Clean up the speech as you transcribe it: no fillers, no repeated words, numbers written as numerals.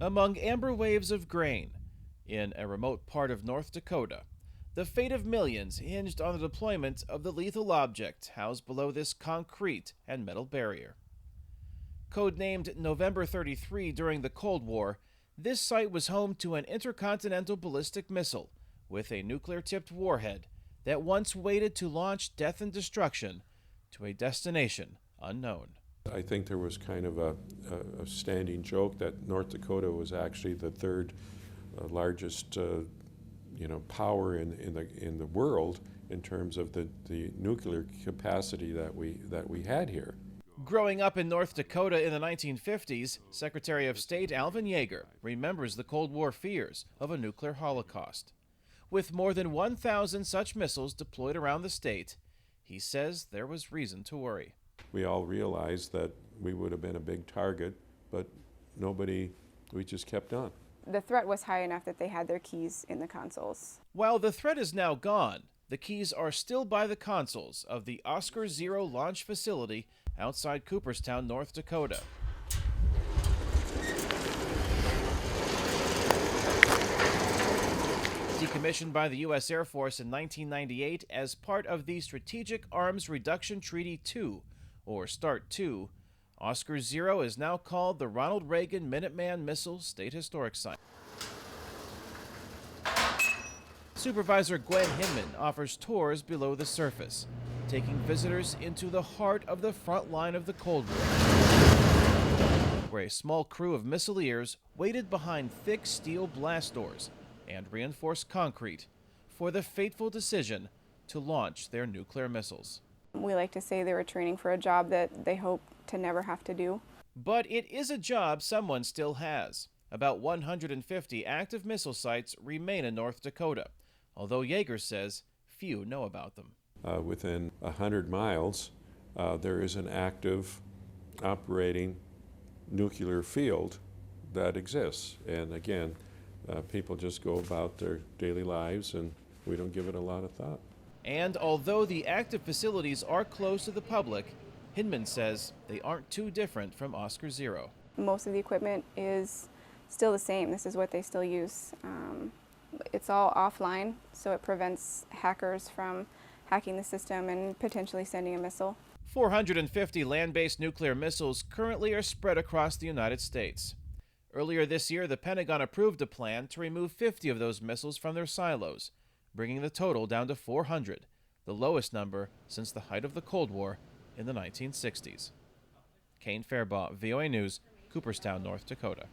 Among amber waves of grain, in a remote part of North Dakota, the fate of millions hinged on the deployment of the lethal object housed below this concrete and metal barrier. Codenamed November 33 during the Cold War, this site was home to an intercontinental ballistic missile with a nuclear-tipped warhead that once waited to launch death and destruction to a destination unknown. I think there was kind of a standing joke that North Dakota was actually the third largest power in the world in terms of the nuclear capacity that we had here. Growing up in North Dakota in the 1950s, Secretary of State Alvin Yeager remembers the Cold War fears of a nuclear holocaust. With more than 1,000 such missiles deployed around the state, he says there was reason to worry. We all realized that we would have been a big target, but we just kept on. The threat was high enough that they had their keys in the consoles. While the threat is now gone, the keys are still by the consoles of the Oscar Zero launch facility outside Cooperstown, North Dakota. Decommissioned by the U.S. Air Force in 1998 as part of the Strategic Arms Reduction Treaty 2, or START 2, Oscar Zero is now called the Ronald Reagan Minuteman Missile State Historic Site. Supervisor Gwen Hinman offers tours below the surface, taking visitors into the heart of the front line of the Cold War, where a small crew of missileers waited behind thick steel blast doors and reinforced concrete for the fateful decision to launch their nuclear missiles. We like to say they were training for a job that they hope to never have to do. But it is a job someone still has. About 150 active missile sites remain in North Dakota, although Yeager says few know about them. Within 100 miles, there is an active operating nuclear field that exists. And again, people just go about their daily lives and we don't give it a lot of thought. And although the active facilities are closed to the public, Hinman says they aren't too different from Oscar Zero. Most of the equipment is still the same. This is what they still use. It's all offline, so it prevents hackers from hacking the system and potentially sending a missile. 450 land-based nuclear missiles currently are spread across the United States. Earlier this year, the Pentagon approved a plan to remove 50 of those missiles from their silos, bringing the total down to 400, the lowest number since the height of the Cold War in the 1960s. Kane, Farabaugh, VOA News, Cooperstown, North Dakota.